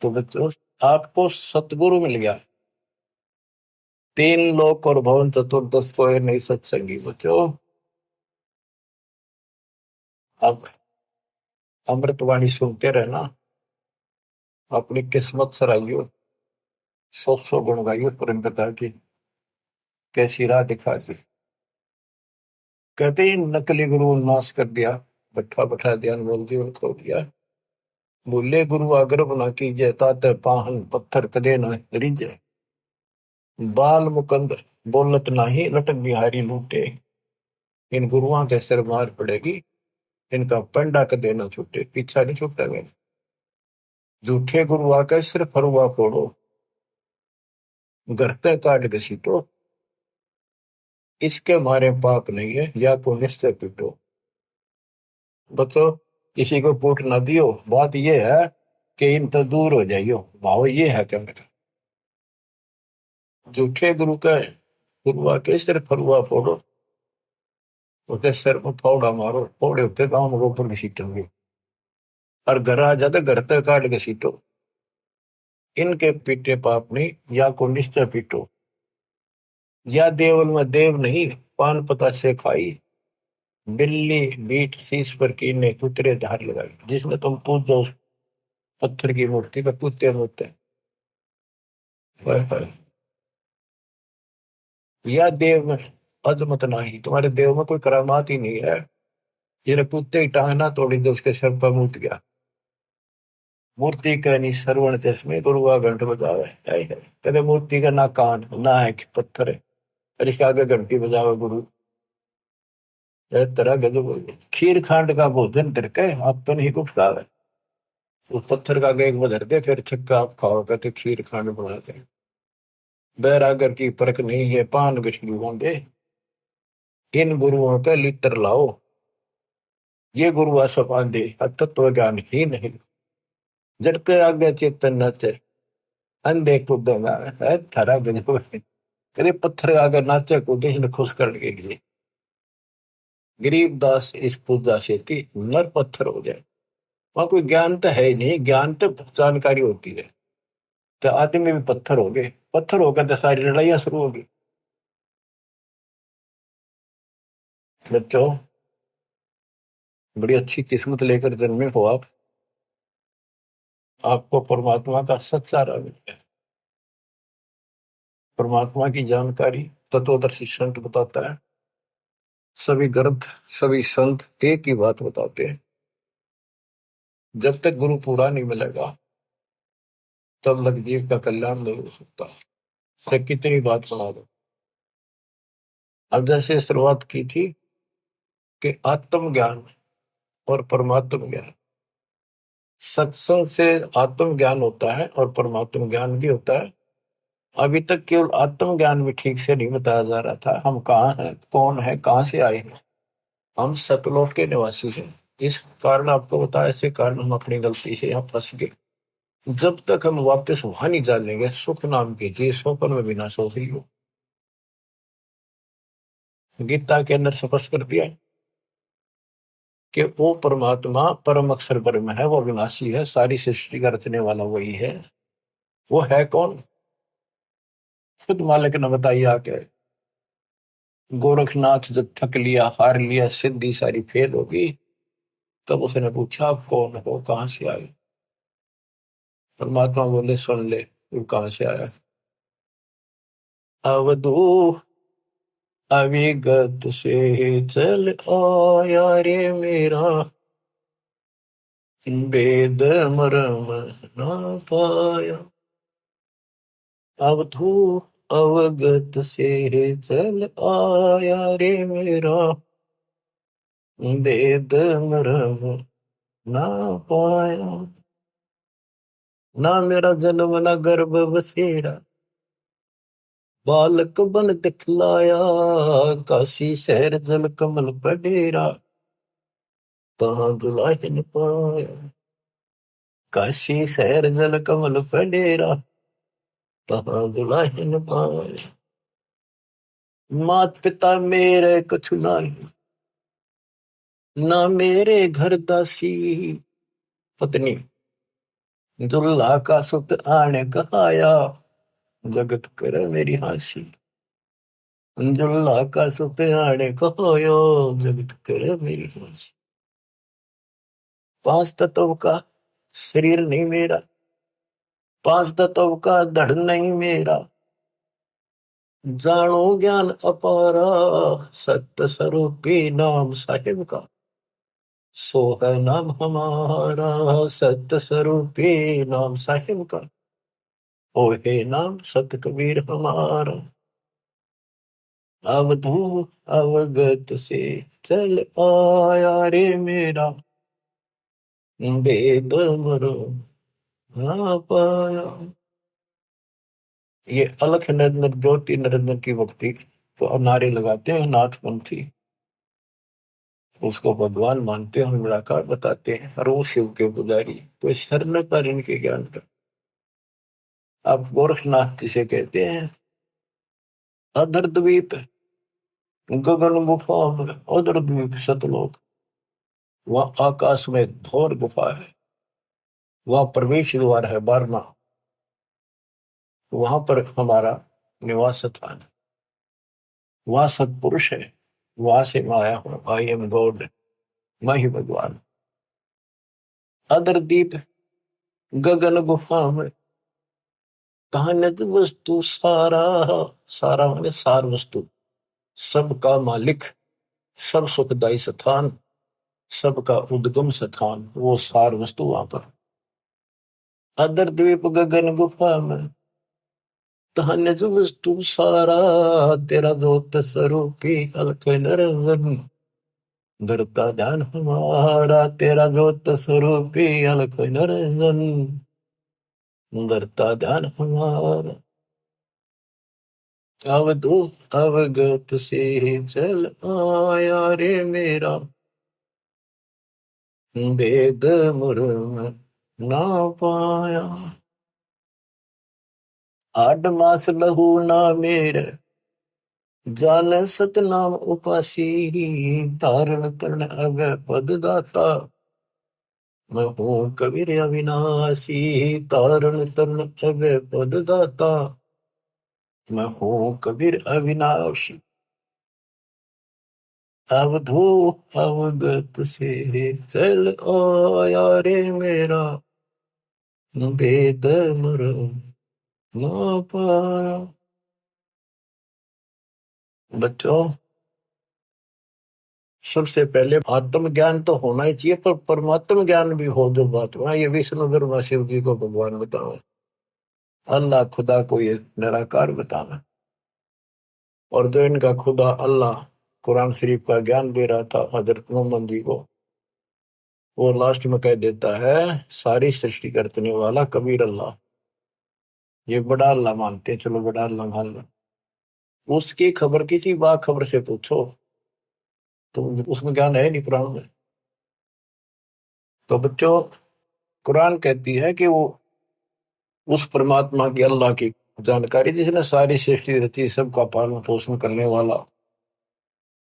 [SPEAKER 1] तो बच्चों, आपको सतगुरु मिल गया, तीन लोक और भवन चतुर्दश को ये नहीं सत्संगी बच्चों। अब अमृतवाणी सुनते रहना, अपनी किस्मत सराइयो, सौ सौ गुण गाइयो परम पिता की, कैसी राह दिखा दी। कहते ही नकली गुरु नाश कर दिया, बैठा बैठा ध्यान बोल जीवन खो दिया। बोले गुरु आग्रह ना कीजिए, ताते पाहन पत्थर कदे न रिजे। बाल मुकंद बोलत नाही, लटक बिहारी लूटे। इन गुरुओं के सिर मार पड़ेगी, इनका पंडा कदे न छूटे। पीछा नहीं छूटा गया। झूठे गुरु आके सिर फरुआ फोड़ो, गरते काट घसीटो। इसके मारे पाप नहीं है, या को निश्चय पीटो। बतो किसी को पूट ना दियो, बात ये है कि इन तो दूर हो जाइयो। भाव ये है क्या मेरा। झूठे गुरु का गुरु आके सिर फरुआ फोड़ो, उसके सिर में फावड़ा मारो। फोड़े होते गांव में गोबर घसीटेंगे, और घर आ जाते घर तक काट घसीटो। इनके पीटे पाप नहीं, या को निश्चय पीटो। या देवल में देव नहीं, पान पता से खाई। बिल्ली बीट शीश पर कीने, कुतरे धार लगाई। जिसमें तुम पूजो उस पत्थर की मूर्ति पर कुत्ते रोते हैं। हाय हाय। या देव में अजमत नहीं, तुम्हारे देव में कोई करामात ही नहीं है। जिन्हें कुत्ते की टांग ना तोड़ी तो उसके सर पर मूत गया। मूर्ति कहनी श्रवण चश्मे, गुरु का घंट बजावे। हाय हाय। कहते मूर्ति का ना कान ना है कि पत्थर है, और इसके आगे घंटी बजावे गुरु। तरह गजब। खीर खांड का भोजन तिरके, आप तो नहीं कुछ खावे। उस पत्थर का गेग बदर दे, फिर छक्का आप खाओ। कहते खीर खांड बनाते हैं। बैरागर की परख नहीं है, पान गछलू होंगे। इन गुरुओं का लित्र लाओ, ये गुरु आसपान दे तत्व ज्ञान ही नहीं। झटके आगे चेतन नाचे, अंधे कूदेगा। थारा गजब है। कदे पत्थर आगे नाचे कूदे, इन्हें खुश करने के लिए। गरीब दास इस पूजा से थी, नर पत्थर हो जाए। वहां कोई ज्ञान तो है ही नहीं, ज्ञान तो जानकारी होती है। तो आदमी भी पत्थर हो गए, पत्थर हो गए तो सारी लड़ाइयां शुरू होगी। बच्चों, बड़ी अच्छी किस्मत लेकर जन्मे हो आप। आपको परमात्मा का सच्चा रंग है। परमात्मा की जानकारी तत्वदर्शी संत बताता है। सभी ग्रंथ सभी संत एक ही बात बताते हैं, जब तक गुरु पूरा नहीं मिलेगा तब तक जीव का कल्याण नहीं हो सकता। तो कितनी बात सुना दो। अब जैसे शुरुआत की थी कि आत्म ज्ञान और परमात्म ज्ञान, सत्संग से आत्म ज्ञान होता है और परमात्म ज्ञान भी होता है। अभी तक केवल आत्म ज्ञान भी ठीक से नहीं बताया जा रहा था। हम कहाँ हैं, कौन है, कहाँ से आए हैं। हम सतलोक के निवासी हैं। इस कारण आपको बताया, इसी कारण हम अपनी गलती से यहाँ फंस गए। जब तक हम वापस वहां नहीं जानेंगे, सुख नाम की चीज स्वप्न में बिना सो ही हो। गीता के अंदर स्पष्ट कर दिया कि वो परमात्मा परम अक्षर ब्रह्म है, वो विनाशी है, सारी सृष्टि का रचने वाला वही है। वो है कौन, खुद मालिक ने बताइए आके। गोरखनाथ जब थक लिया, हार लिया, सिद्धि सारी फेल होगी, तब उसने पूछा आप कौन हो, कहां से आए। परमात्मा बोले सुन ले, तू कहां से आया। अवधू अविगत से चल आया रे मेरा, वेद मरम ना पाया। अवधू अवगत से चल आया रे मेरा, वेद मरम ना पाया। ना मेरा जन्म ना गर्भ बसेरा, बालक बन दिखलाया। काशी शहर जल कमल पडेरा, तहाँ दुलाहिन पाया। काशी शहर जल कमल पडेरा, तहाँ दुलाहिन पाया। मात पिता मेरे कछु नाही, ना मेरे घर दासी। पत्नी दुल्हा का सुत आने कहाया, जगत करे मेरी हासी। दुल्हा का सुत आने कहाया, जगत करे मेरी हासी। पांच तत्व का शरीर नहीं मेरा, पांच तत्व का धड़ नहीं मेरा। जानो ज्ञान अपारा, सत्य स्वरूपी नाम साहिब का, सो है नाम हमारा, सत्य स्वरूपी नाम साहिब का, ओ हे नाम सत कबीर हमारा। अवधू अवगत से चल आया रे मेरा, वेद मरो ना पाया। ये अलख निरंजन ज्योति निरंजन की भक्ति तो नारे लगाते हैं नाथपंथी, उसको भगवान मानते हैं, निराकार बताते हैं, और वो शिव के पुजारी कोई सर न पर इनके ज्ञान का। आप गोरखनाथ जिसे कहते हैं, अधर द्वीप गगन गुफा में, अधर द्वीप सतलोक, वह आकाश में घोर गुफा है, वह प्रवेश द्वार है 12वां, वहां पर हमारा निवास स्थान, वह सत्पुरुष है, वहां से मैं आया हूं, आई एम गॉड, मैं ही भगवान। अदर दीप गगन गुफा में, कहानत वस्तु सारा, सारा माने सार वस्तु, सबका मालिक, सब सुखदायी स्थान, सबका उद्गम स्थान, वो सार वस्तु वहां पर। अदर द्वीप गगन गुफा में, कहानत वस्तु सारा, तेरा दोत स्वरूपी अलख निरंजन, धरता ध्यान हमारा, तेरा जोत स्वरूपी अलख निरंजन, धरता ध्यान हमारा। अवधू अवगत से चल आया रे मेरा, वेद मुर्म ना पाया। 8 मास लहू ना मेरे, जान सतनाम उपासी, धारण तरण अब पद दाता, मैं हूँ कबीर अविनाशी, तारण तरण अब पद दाता, मैं हूँ कबीर अविनाशी। अवधू अवगत से चल आया रे मेरा, वेद मरम ना पाया। बच्चों, सबसे पहले आत्म ज्ञान तो होना ही चाहिए, पर परमात्म ज्ञान भी हो जो बात हुआ, ये विष्णु ब्रह्मा शिव जी को भगवान बतावे, अल्लाह खुदा को ये निराकार बताना। और जो इनका खुदा अल्लाह कुरान शरीफ का ज्ञान दे रहा था हजरत मोहम्मद जी को, वो लास्ट में कह देता है सारी सृष्टि करने वाला कबीर अल्लाह, ये बड़ा अल्लाह मानते हैं, चलो बड़ा अल्लाह मान लो। उसकी खबर किसी बाखबर से पूछो तो उसमें ज्ञान है नहीं कुरान में। तो बच्चों, कुरान कहती है कि वो उस परमात्मा की, अल्लाह की जानकारी, जिसने सारी सृष्टि रची, सबका पालन पोषण करने वाला,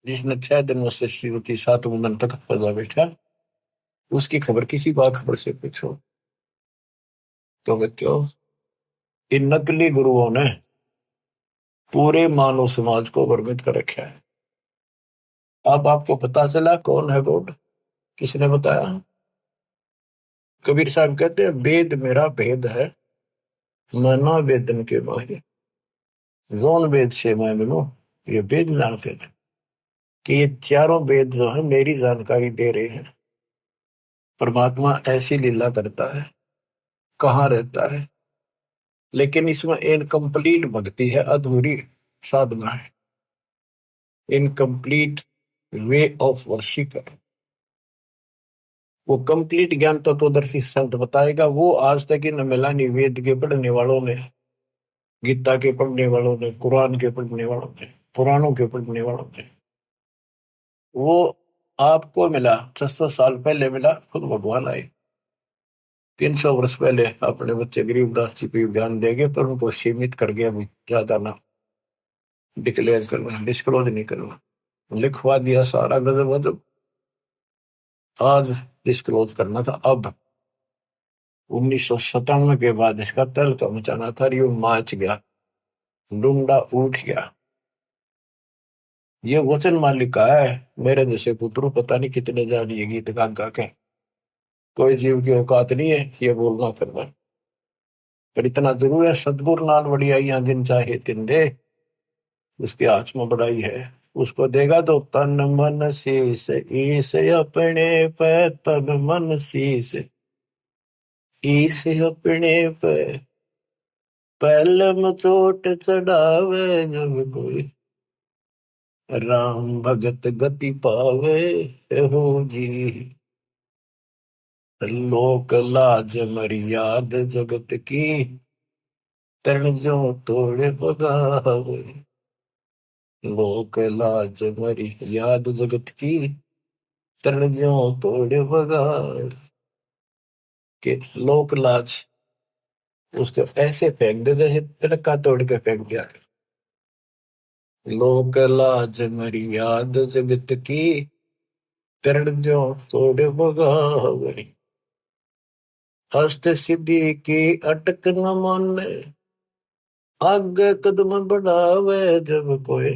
[SPEAKER 1] जिसने 6 दिन में सृष्टि रची, 7वें दिन तक पैदा बैठा, उसकी खबर किसी बाखबर से पूछो। तो बच्चों, इन नकली गुरुओं ने पूरे मानव समाज को भ्रमित कर रखा है। अब आपको पता चला कौन है गॉड, किसने बताया? कबीर साहब कहते हैं, वेद मेरा भेद है, मैं ना वेदन के माहिर, जोन वेद से मैं मिलूं, ये वेद जानते हैं कि ये चारों वेद जो है मेरी जानकारी दे रहे हैं। परमात्मा ऐसी लीला करता है, कहाँ रहता है, लेकिन इसमें इनकम्प्लीट भक्ति है, अधूरी साधना है, इनकम्प्लीट वे ऑफ वर्शिप है। वो कंप्लीट ज्ञान तत्वदर्शी संत बताएगा, वो आज तक इन मिला नहीं, वेद के पढ़ने वालों ने, गीता के पढ़ने वालों ने, कुरान के पढ़ने वालों ने, पुराणों के पढ़ने वालों ने। वो आपको मिला 600 साल पहले मिला, खुद भगवान आए 300 वर्ष पहले, अपने बच्चे गरीबदास जी को ध्यान देंगे, पर उनको सीमित कर गया, ज्यादा ना डिक्लेयर करना, डिस्क्लोज नहीं करना, लिखवा दिया सारा गजब वजब, आज डिस्क्लोज करना था। अब 1997 के बाद इसका तहलका मचाना था, रियो माच गया, डूंगा उठ गया। ये वचन मालिक का है, मेरे जैसे पुत्रु पता नहीं कितने जानिए गीत गा गा के, कोई जीव की औकात नहीं है ये बोलना करना, पर इतना जरूर है, सदगुरु नाल वड़ियाइयां जिन चाहे तिन दे, उसके हाथ में बड़ाई है, उसको देगा तो तन मन शीस, ईस अपने पे तन मन शीस, ईस अपने पे पहले में चोट चढ़ावे जब कोई, राम भगत गति पावे हो जी, लोक लाज मर्याद जगत की, तरण जो तोड़े बगावे, लोक लाज मर्याद जगत की, तरण जो तोड़े बगावे, के लोक लाज उसको ऐसे फेंक दे जैसे तिनका तोड़ के फेंक दिया। लोक लाज मर्याद जगत की, तरण जो तोड़े बगावे, अष्ट सिद्धि की अटक न माने, आगे कदम बढ़ावे जब कोई,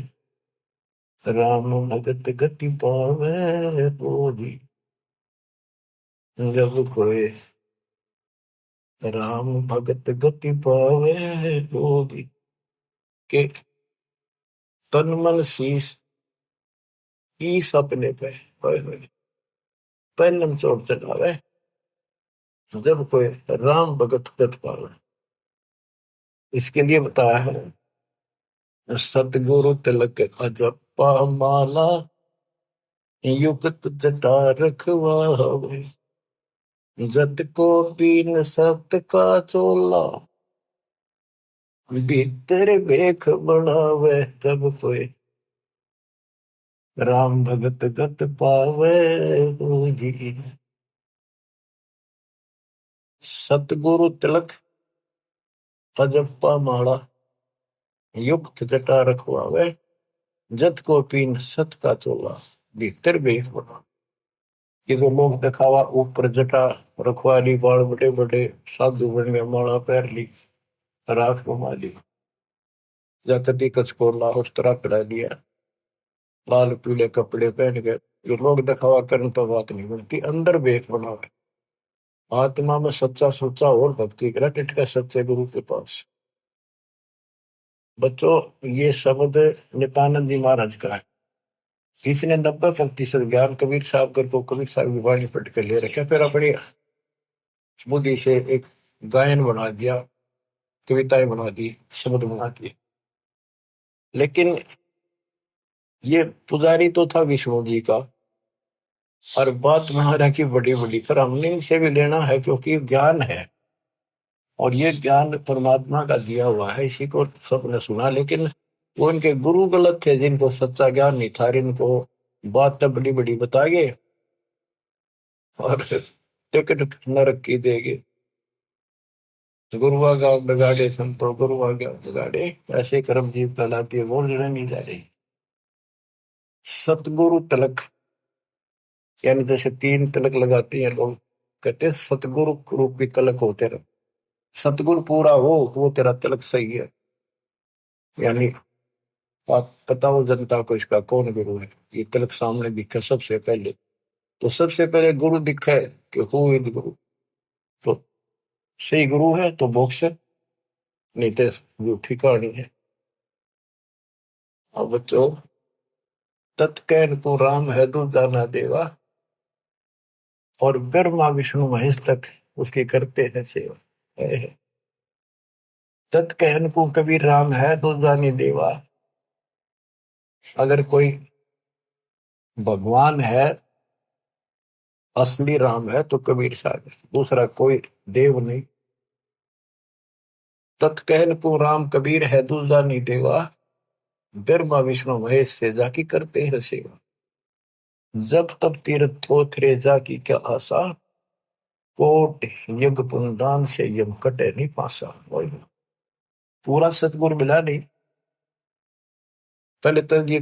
[SPEAKER 1] राम भगत गति पावे बोधी, जब कोई राम भगत गति पावे बोधी, के तन मन शीस, ईस अपने पे पहलम चोट चढ़ावे जब कोई राम भगत गत पावे। इसके लिए बताया है, सतगुरु तिलक अजपा माला, युक्त जटा रखवावे, जत को पीन सत का चोला, भीतर बेख बनावे जब कोई, राम भगत गत पावे हो जी। सतगुरु तिलक अजप्पा माला, युक्त जटा रखवावे, जत को पीन सत का चोला, भीतर बेख बना। ये तो लोग दिखावा, ऊपर जटा रखवा ली, बाल बड़े बड़े साधु बन गए, माला पैर ली, राख घुमा ली, या कदी कचकोला उस तरह पिला लिया, लाल पीले कपड़े पहन गए। ये लोग दिखावा करने तो बात नहीं बनती, अंदर बेख बनावे, आत्मा में सच्चा सोचा और भक्ति करा, टिटका सच्चे गुरु के पास। बच्चों, ये शब्द नित्यानंद जी महाराज का है। इसने 90% ज्ञान कबीर साहब कर को कबीर साहब की वाणी पढ़ कर ले रखा, फिर अपनी बुद्धि से एक गायन बना दिया, कविताएं बना दी, शब्द बना दिए। लेकिन ये पुजारी तो था विष्णु जी का, और बात महाराज की बड़ी बड़ी, पर हमने इनसे भी लेना है क्योंकि ज्ञान है, और ये ज्ञान परमात्मा का दिया हुआ है, इसी को सबने सुना। लेकिन वो इनके गुरु गलत थे, जिनको सच्चा ज्ञान नहीं था, इनको बात तो बड़ी बड़ी बता गए और टिकट नरक की देगे। गुरुआ गाँव बिगाड़े संतो, गुरुआ गाँव बिगाड़े, ऐसे कर्म जीव कहलाती है, वो जड़े नहीं जा रही। सतगुरु तिलक, यानी जैसे 3 तिलक लगाते हैं लोग, कहते हैं सतगुरु रूपी तिलक हो तेरा, सतगुरु पूरा हो वो तेरा तिलक सही है। यानी आप बताओ जनता को इसका कौन गुरु है, ये तिलक सामने दिखे सबसे पहले, तो सबसे पहले गुरु दिखे कि हु इज गुरु, तो सही गुरु है तो मोक्ष है, नहीं तो झूठी कहानी है। अब बच्चों, तत्कैन को राम है दूजा ना देवा, और ब्रह्मा विष्णु महेश तक उसकी करते हैं सेवा। तत्कैन को कबीर राम है दूजा नहीं देवा, अगर कोई भगवान है, असली राम है तो कबीर साहब है, दूसरा कोई देव नहीं। तत्कहन को राम कबीर है दूजा नहीं देवा, ब्रह्मा विष्णु महेश से जाकी करते हैं सेवा, जब तब तीर्थ थोथरे जाकी क्या आशा, कोट यज्ञ पुनदान से यम कटे नहीं पासा। पूरा सतगुरु मिला नहीं, पहले तो ये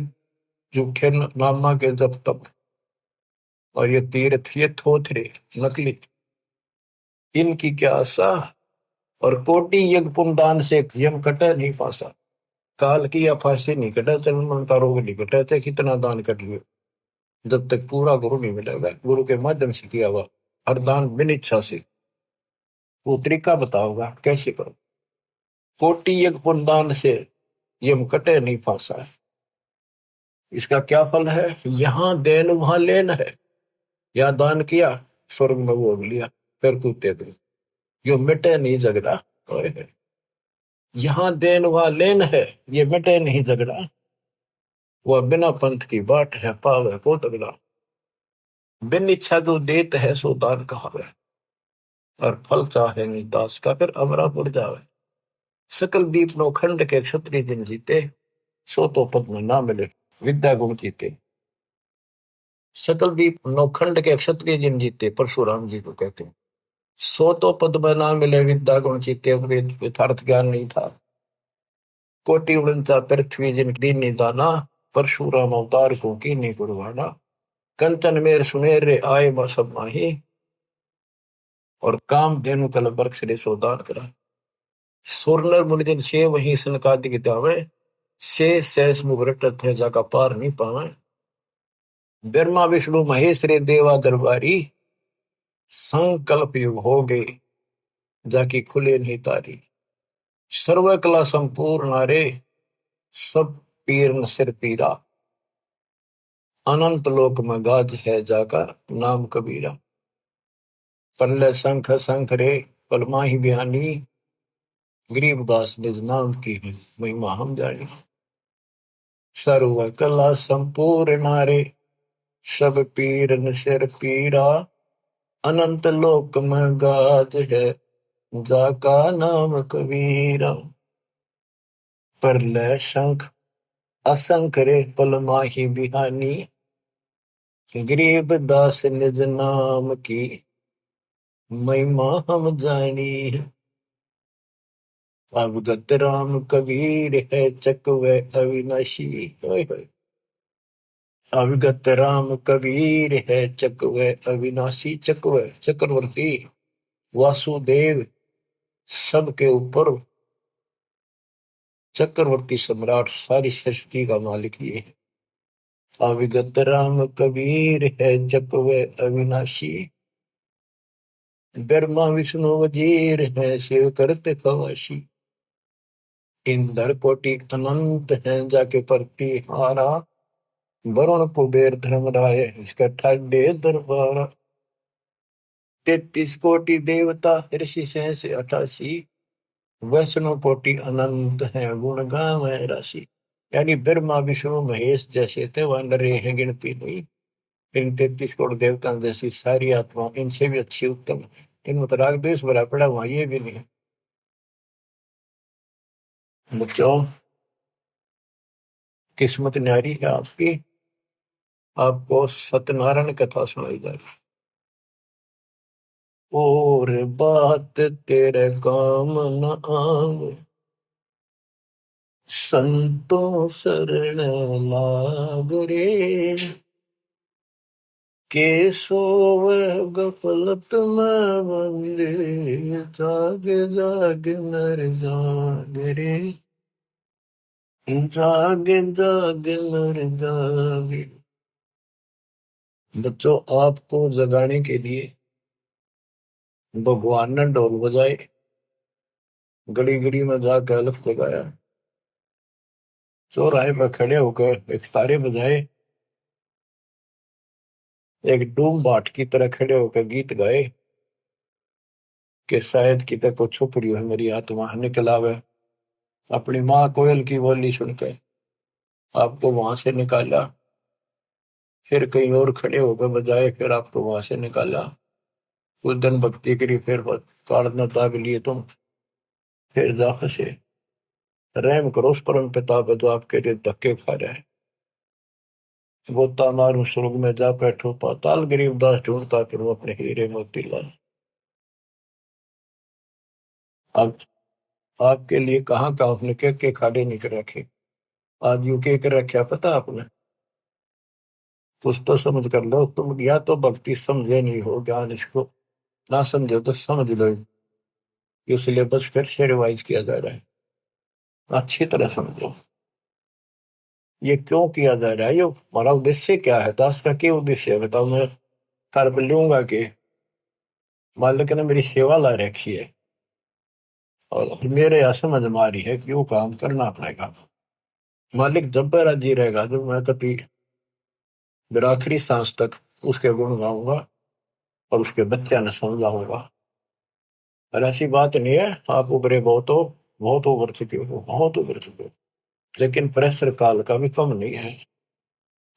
[SPEAKER 1] झूठे नामा के जब तब, और ये तीर्थ ये थोथरे नकली, इनकी क्या आशा, और कोटि यज्ञ पुनदान से यम कटे नहीं पासा। काल की या फांसी नहीं कटा, जन्म का रोग नहीं कटा, चाहे कितना दान कर लियो, जब तक पूरा गुरु नहीं मिलेगा, गुरु के माध्यम से किया हुआ हर दान बिन इच्छा से, वो तरीका बताओगा कैसे करो। कोटि यज्ञ पुनदान से ये मुकटे नहीं फांसा है। इसका क्या फल है? यहां देन वहां लेन है। या दान किया, स्वर्ग में भोग लिया, फिर कूदते गए। यो मिटे नहीं झगड़ा। ओए होए। यहां देन वहां लेन है, ये मिटे नहीं झगड़ा। वह बिना पंथ की बाट है, पाव को तगड़ा। बिन इच्छा जो देत है सो दान कहावे, और फल चाहे नहीं दास का, फिर अमरा पड़ जावे। सकल दीप नो खंड के क्षत्रिय जिन जीते, सो तो पद में ना मिले विद्या गुण जीते। सकल दीप नौखंड के क्षत्रिय जिन जीते, परशुराम जी को कहते हैं। सो तो पद में ना मिले विद्या गुण जीते, यथार्थ ज्ञान नहीं था। कोटि उड़नचा पृथ्वी जिन दीन निदाना, परशुराम अवतार को की नहीं कुर्बाना। कंचन मेर सुमेर रे आए सब माही, और काम धेनु कल बरक्ष रे सोदान करा। सुरनर मुनिजन छे वही सनकादि गितावे, से सहस मुगरटत है जाका पार नहीं पावे। ब्रह्मा विष्णु महेश रे देवा दरबारी, संकल्प युग हो गए जाकी खुले नहीं तारी। सर्व कला संपूर्ण नारे, सब पीर न सिर पीरा। अनंत लोक में गाज है जाका नाम कबीरा। पल्ले शंख शंख रे पलमा ही बयानी, गरीबदास निज नाम की है महिमा हम जानी। सर्व कला संपूर्ण नारे, सब पीर न सिर पीरा। अनंत लोक में गाज है जाका नाम कबीरा। परलय शंख असंख रे पलमा ही बिहानी, गरीब दास निज नाम की महिमा हम जानी। अवगत राम कबीर है चकवे अविनाशी। अवगत राम कबीर है चकवे अविनाशी। चकवे चक्रवर्ती, वासुदेव सबके ऊपर चक्रवर्ती सम्राट, सारी सृष्टि का मालिक ये है। अविगत राम कबीर है चकवे अविनाशी, ब्रह्मा विष्णु वजीर है शिव करते खवाशी। इंद्र कोटि अनंत है जाके परती हारा, वरुण कुबेर धर्मराय इसका ठाडे दरबारा। 33 कोटि देवता ऋषि सहस 88, वैष्णव कोटि अनंत है गुण गावे राशि। यानी ब्रह्मा विष्णु महेश जैसे थे वह नरे हैं गिनती नहीं। इन 33 करोड़ देवताओं जैसी सारी आत्मा इनसे भी अच्छी उत्तम है। इनमें तो राग द्वेष भरा पड़ा, वहां ये भी नहीं है। बच्चों, किस्मत न्यारी है आपकी, आपको सत्यनारायण कथा सुनाई जाए। और बात तेरे काम न आवे, संतों शरण लाग रे। के सोवे गफलत में बंदे, जाग जाग नर जाग रे। जाग जाग नर जाग। बच्चों, आपको जगाने के लिए भगवान ने ढोल बजाए, गली गली में जाकर अलख जगाया, चौराहे पर खड़े होकर एक तारे बजाए, एक डूम बाट की तरह खड़े होकर गीत गाए कि शायद कितने को छुप रही है मेरी आत्मा, निकल आवे। अपनी माँ कोयल की बोली सुनकर आपको वहां से निकाला, फिर कहीं और खड़े होकर बजाए, फिर आपको वहां से निकाला। कुछ दिन भक्ति करी, फिर काढ़ना दाब लिए तुम, फिर जा फंसे। रहम करो उस परम पिता पे जो आपके लिए धक्के खा रहा है। गोता मारू स्वर्ग में जा बैठो पाताल, गरीब दास ढूंढता फिर अपने हीरे मोती लाल। अब आपके लिए कहाँ का आपने के खाड़े नहीं कर रखे। आज यू के कर रखे पता आपने? कुछ तो समझ कर लो तुम, या तो भक्ति समझे नहीं हो, ज्ञान इसको ना समझो तो समझ लो। ये सिलेबस फिर से रिवाइज किया जा रहा है, अच्छी तरह समझो ये क्यों किया जा रहा है, ये हमारा उद्देश्य क्या है, दास का क्या उद्देश्य है बताओ। मैं कर लूंगा कि मालिक ने मेरी सेवा ला रखी है और मेरे यहाँ समझ में आ रही है कि वो काम करना पड़ेगा। मालिक जब मेरा जी रहेगा, जब मैं कभी मेरा आखिरी सांस तक उसके गुण गाऊंगा और उसके बच्चा ने समझाऊंगा। और ऐसी बात नहीं है आप उभरे बहुत हो, बहुत उभर चुके हो, बहुत उभर चुके हो, लेकिन प्रेशर काल का भी कम नहीं है।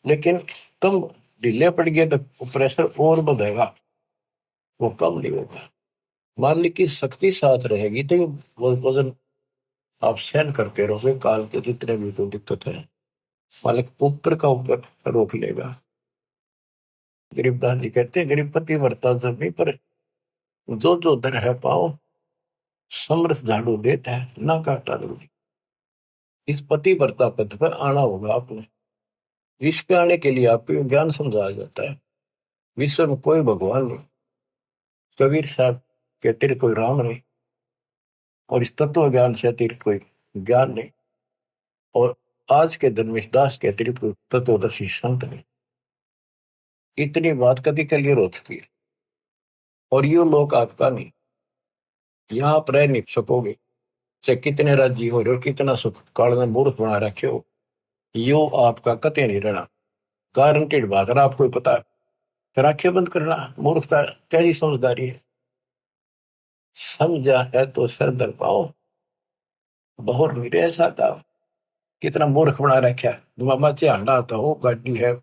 [SPEAKER 1] लेकिन तुम ढीले पड़ गए तो प्रेशर और बढ़ेगा, वो कम नहीं होगा। मालिक की शक्ति साथ रहेगी तो वो वजन आप सहन करते रहोगे, काल के जितने भी कोई दिक्कत है मालिक ऊपर का ऊपर रोक लेगा। गरीबदास जी कहते हैं गरीबपति वर्ता जब नहीं, पर जो जो दर है पाओ समरस झाड़ू देता है ना काटा रूढ़ी। इस पति वर्ता पद पर आना होगा आपने। विश्व पे आने के लिए आपको ज्ञान समझाया जाता है। विश्व में कोई भगवान नहीं, कबीर साहब के अतिरिक्त कोई राम नहीं, और इस तत्व ज्ञान से अतिरिक्त कोई ज्ञान नहीं, और आज के धर्मेश दास के अतिरिक्त कोई तत्वदर्शी संत नहीं। इतनी बात कभी क्लियर हो चुकी है। और ये लोग आपका नहीं, यहाँ आप रह नहीं सकोगे, चाहे कितने राज्य हो रहे हो, कितना सुख काल में मूर्ख बना रखे हो, यो आपका कते नहीं रहना। गारंटेड बात है, आपको पता है। फिर आंखें बंद करना मूर्खता, कैसी समझदारी है। समझा है तो सर दर पाओ, बहुत मेरे ऐसा था। कितना मूर्ख बना रखा है। मामा चाहना आता हो, गाड़ी है,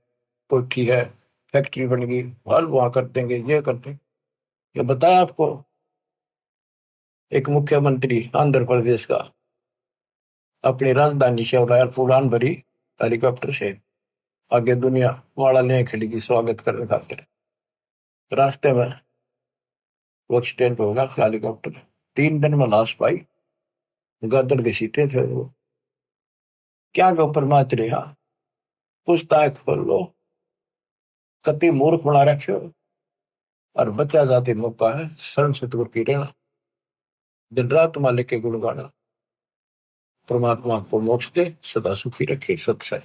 [SPEAKER 1] कोठी है, फैक्ट्री बन गई, हल वहां कर देंगे, ये कर देंगे। ये बताया आपको एक मुख्यमंत्री आंध्र प्रदेश का अपनी राजधानी से उड़ान भरी हेलीकॉप्टर से, आगे दुनिया वाला ले खड़ी की स्वागत करने खातिर। रास्ते में वो एक्सीडेंट होगा हेलीकॉप्टर, 3 दिन में लाश पाई, गदर घसीटे थे वो। क्या गो परमाच रहा, पूछताछ खोल लो, कति मूर्ख बना रखे हो। और बच्चा जाते मौका है शरण से दूर की रहना, दिन रात मालिक के गुण गाना। परमात्मा को मोक्ष दे, सदा सुखी रखे, सत्संग।